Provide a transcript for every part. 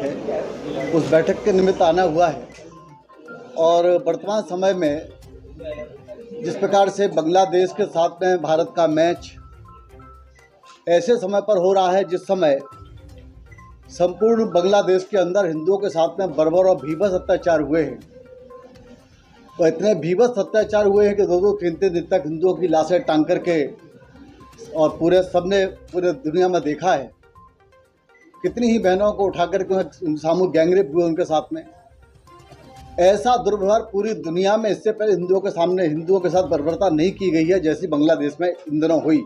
है, उस बैठक के निमित्त आना हुआ है। और वर्तमान समय में जिस प्रकार से बांग्लादेश के साथ में भारत का मैच ऐसे समय पर हो रहा है जिस समय संपूर्ण बांग्लादेश के अंदर हिंदुओं के साथ में बर्बर और भीभत्स अत्याचार हुए हैं। तो इतने भीभत्स अत्याचार हुए हैं कि 2-2, 3-3 दिन तक हिंदुओं की लाशें टांग करके और पूरे दुनिया में देखा है। कितनी ही बहनों को उठा करके सामूहिक गैंगरेप हुए उनके साथ में। ऐसा दुर्व्यवहार पूरी दुनिया में इससे पहले हिंदुओं के साथ बर्बरता नहीं की गई है जैसी बांग्लादेश में इन दिनों हुई।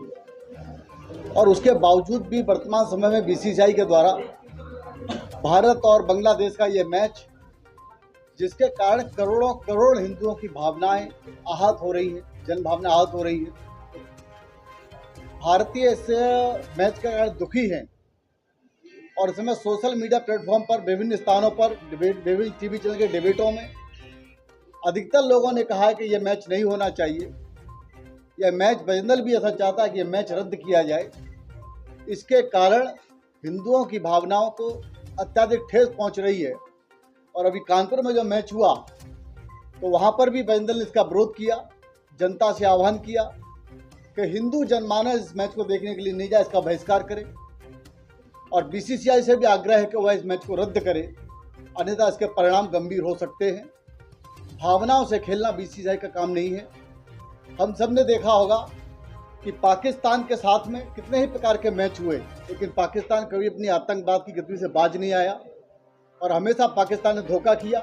और उसके बावजूद भी वर्तमान समय में बीसीसीआई के द्वारा भारत और बांग्लादेश का ये मैच, जिसके कारण करोड़ों करोड़ हिंदुओं की भावनाएं आहत हो रही हैं, जनभावना आहत हो रही है। भारतीय इस मैच के कारण दुखी हैं और इस समय सोशल मीडिया प्लेटफॉर्म पर विभिन्न स्थानों पर विभिन्न टीवी चैनल के डिबेटों में अधिकतर लोगों ने कहा है कि यह मैच नहीं होना चाहिए। यह मैच बजरंग भी ऐसा चाहता है कि यह मैच रद्द किया जाए। इसके कारण हिंदुओं की भावनाओं को अत्याधिक ठेस पहुंच रही है। और अभी कानपुर में जो मैच हुआ तो वहां पर भी बजरंग ने इसका विरोध किया, जनता से आह्वान किया कि हिंदू जनमानस इस मैच को देखने के लिए नहीं जाए, इसका बहिष्कार करे। और बीसीसीआई से भी आग्रह है कि वह इस मैच को रद्द करे, अन्यथा इसके परिणाम गंभीर हो सकते हैं। भावनाओं से खेलना बीसीसीआई का काम नहीं है। हम सब ने देखा होगा कि पाकिस्तान के साथ में कितने ही प्रकार के मैच हुए, लेकिन पाकिस्तान कभी अपनी आतंकवाद की गति से बाज नहीं आया और हमेशा पाकिस्तान ने धोखा किया।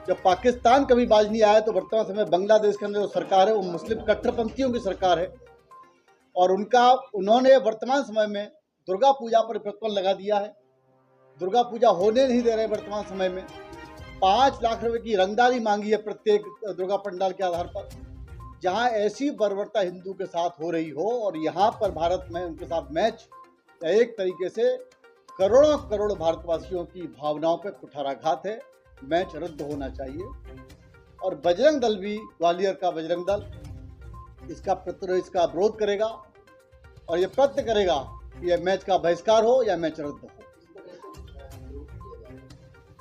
जब पाकिस्तान कभी बाज नहीं आया तो वर्तमान समय बांग्लादेश के अंदर जो सरकार है वो मुस्लिम कट्टरपंथियों की सरकार है और उन्होंने वर्तमान समय में दुर्गा पूजा पर प्रतिबंध लगा दिया है। दुर्गा पूजा होने नहीं दे रहे। वर्तमान समय में 5 लाख रुपए की रंगदारी मांगी है प्रत्येक दुर्गा पंडाल के आधार पर, जहां ऐसी बर्बरता हिंदू के साथ हो रही हो और यहाँ पर भारत में उनके साथ मैच एक तरीके से करोड़ों करोड़ भारतवासियों की भावनाओं पर कुठाराघात है। मैच रद्द होना चाहिए। और बजरंग दल भी, ग्वालियर का बजरंग दल इसका विरोध करेगा और ये प्रयत्न करेगा कि यह मैच का बहिष्कार हो या मैच रद्द हो।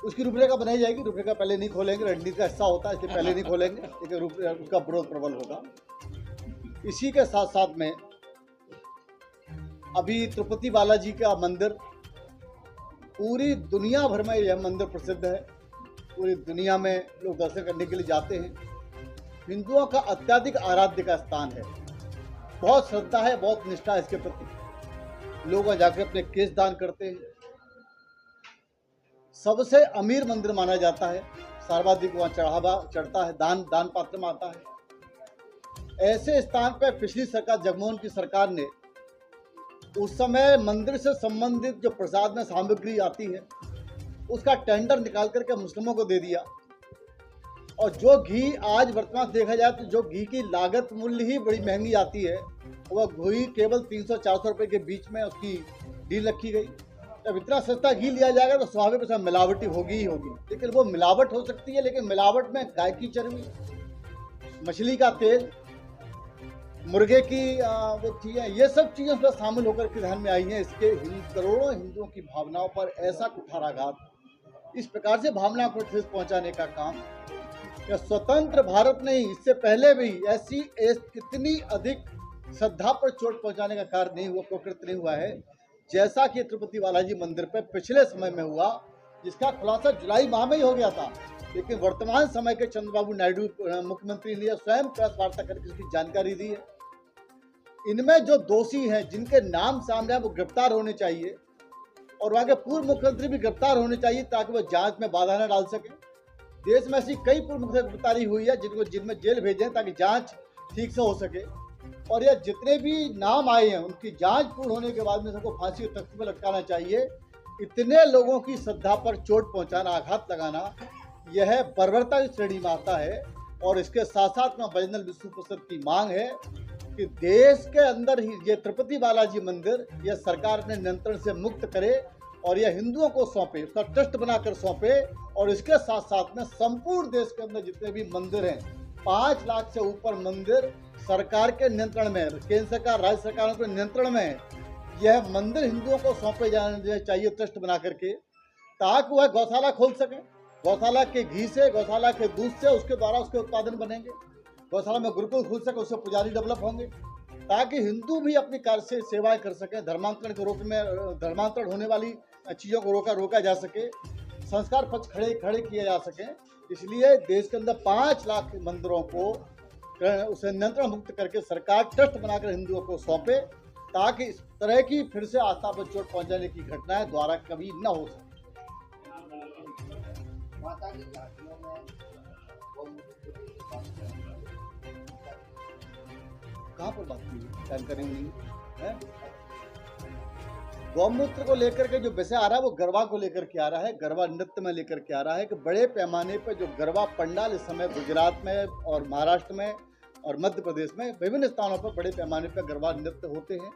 उसकी रूपरेखा बनाई जाएगी। रूपरेखा पहले नहीं खोलेंगे, रणनीति का हिस्सा होता है इसलिए पहले नहीं खोलेंगे, लेकिन उसका विरोध प्रबल होगा। इसी के साथ साथ में अभी तिरुपति बालाजी का मंदिर, पूरी दुनिया भर में यह मंदिर प्रसिद्ध है। पूरी दुनिया में लोग दर्शन करने के लिए जाते हैं। हिंदुओं का अत्यधिक आराध्य का स्थान है। बहुत श्रद्धा है, बहुत निष्ठा है इसके प्रति। लोग वहाँ जाकर अपने केश दान करते हैं। सबसे अमीर मंदिर माना जाता है। सर्वाधिक वहाँ चढ़ावा चढ़ता है, दान पात्र में आता है। ऐसे स्थान पर पिछली सरकार, जगमोहन की सरकार ने उस समय मंदिर से संबंधित जो प्रसाद में सामग्री आती है उसका टेंडर निकाल करके मुस्लिमों को दे दिया। और जो घी आज वर्तमान देखा जाए तो जो घी की लागत मूल्य ही बड़ी महंगी आती है, वह घी केवल 300-400 रुपये के बीच में उसकी डील रखी गई। जब इतना सस्ता घी लिया जाएगा तो स्वाभाविक उसमें मिलावटी होगी ही होगी। लेकिन वो मिलावट हो सकती है, लेकिन मिलावट में गाय की चर्बी, मछली का तेल, मुर्गे की वो चीज़ें, ये सब चीज़ें उसमें शामिल होकर के ध्यान में आई हैं। इसके करोड़ों हिंदुओं की भावनाओं पर ऐसा कुठाराघात, इस प्रकार से भावना को ठेस पहुंचाने का काम या स्वतंत्र भारत नहीं, इससे पहले भी ऐसी कितनी अधिक श्रद्धा पर चोट पहुंचाने का कार्य नहीं हुआ, प्रकृत नहीं हुआ है, जैसा कि तिरुपति बालाजी मंदिर पर पिछले समय में हुआ, जिसका खुलासा जुलाई माह में ही हो गया था। लेकिन वर्तमान समय के चंद्रबाबू नायडू मुख्यमंत्री ने स्वयं प्रेस वार्ता करके इसकी जानकारी दी है। इनमें जो दोषी हैं, जिनके नाम सामने है, वो गिरफ्तार होने चाहिए और वहाँ के पूर्व मुख्यमंत्री भी गिरफ्तार होने चाहिए ताकि वो जांच में बाधा न डाल सके। देश में ऐसी कई पूर्व मुख्यमंत्री गिरफ्तारी हुई है जिनमें जेल भेजें ताकि जांच ठीक से हो सके। और यह जितने भी नाम आए हैं उनकी जांच पूर्ण होने के बाद में सबको फांसी के तख्ते पर लटकाना चाहिए। इतने लोगों की श्रद्धा पर चोट पहुंचाना, आघात लगाना, यह बर्बरता की श्रेणी में आता है। और इसके साथ साथ में बजरंग विष्णु प्रसाद की मांग है कि देश के अंदर ही ये तिरुपति बालाजी मंदिर यह सरकार अपने नियंत्रण से मुक्त करे और यह हिंदुओं को सौंपे, उसका ट्रस्ट बनाकर सौंपे। और इसके साथ साथ में संपूर्ण देश के अंदर जितने भी मंदिर हैं, 5 लाख से ऊपर मंदिर सरकार के नियंत्रण में, केंद्र सरकार, राज्य सरकारों के नियंत्रण में, यह मंदिर हिंदुओं को सौंपे जाने चाहिए ट्रस्ट बना करके। ताकि वह गौशाला खोल सके। गौशाला के घी से, गौशाला के दूध से, उसके द्वारा उसके उत्पादन बनेंगे। गौशाला में गुरुकुल खुल सके, उससे पुजारी डेवलप होंगे, ताकि हिंदू भी अपनी कार्य से सेवाएं कर सकें। धर्मांतरण के रूप में धर्मांतरण होने वाली चीज़ों को रोका जा सके, संस्कार पक्ष खड़े किए जा सकें। इसलिए देश के अंदर 5 लाख मंदिरों को उसे नियंत्रण मुक्त करके सरकार ट्रस्ट बनाकर हिंदुओं को सौंपे, ताकि इस तरह की फिर से आस्था पर चोट पहुंचाने की घटनाएं दोबारा कभी न हो सके। कहाँ पर बात की जानकारी नहीं है। गौमूत्र को लेकर के जो विषय आ रहा है वो गरबा को लेकर के आ रहा है, गरबा नृत्य में लेकर के आ रहा है कि बड़े पैमाने पर जो गरबा पंडाल इस समय गुजरात में और महाराष्ट्र में और मध्य प्रदेश में विभिन्न स्थानों पर बड़े पैमाने पर गरबा नृत्य होते हैं।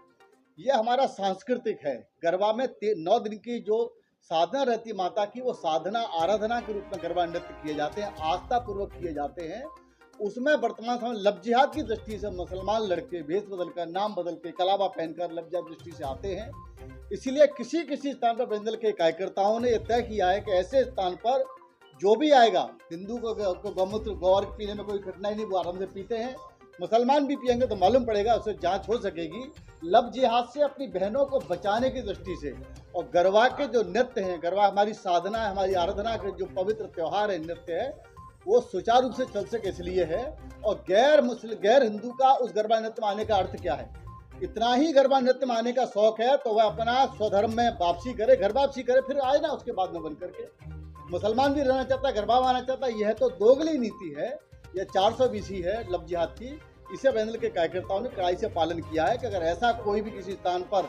ये हमारा सांस्कृतिक है। गरबा में 9 दिन की जो साधना रहती है माता की, वो साधना आराधना के रूप में गरबा नृत्य किए जाते हैं, आस्था पूर्वक किए जाते हैं। उसमें वर्तमान समय लव जिहाद की दृष्टि से मुसलमान लड़के भेष बदलकर, नाम बदल के, कलावा पहनकर लव जिहाद दृष्टि से आते हैं। इसीलिए किसी स्थान पर बजरंग दल के कार्यकर्ताओं ने यह तय किया है कि ऐसे स्थान पर जो भी आएगा, हिंदू को गौमूत्र गौर पीने में कोई कठिनाई नहीं, वो आराम से पीते हैं। मुसलमान भी पिएंगे तो मालूम पड़ेगा, उससे जांच हो सकेगी। लव जिहाद से अपनी बहनों को बचाने की दृष्टि से और गरबा के जो नृत्य हैं, गरबा हमारी साधना है, हमारी आराधना के जो पवित्र त्यौहार है, नृत्य है, वो सुचारू रूप से चल सके इसलिए है। और गैर हिंदू का उस गरबा नृत्य में आने का अर्थ क्या है? इतना ही गरबा नृत्य में आने का शौक है तो वह अपना स्वधर्म में वापसी करे, घर वापसी करे, फिर आए ना उसके बाद में बन करके। मुसलमान भी रहना चाहता है, गरबा में आना चाहता है, यह तो दोगली नीति है, यह 420 है लव जिहाद की। इसे बजरंग दल के कार्यकर्ताओं ने कड़ाई से पालन किया है कि अगर ऐसा कोई भी किसी स्थान पर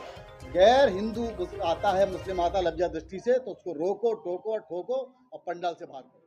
गैर हिंदू आता है, मुस्लिम आता लव जिहाद दृष्टि से, तो उसको रोको, टोको, ठोको और पंडाल से बाहर करो।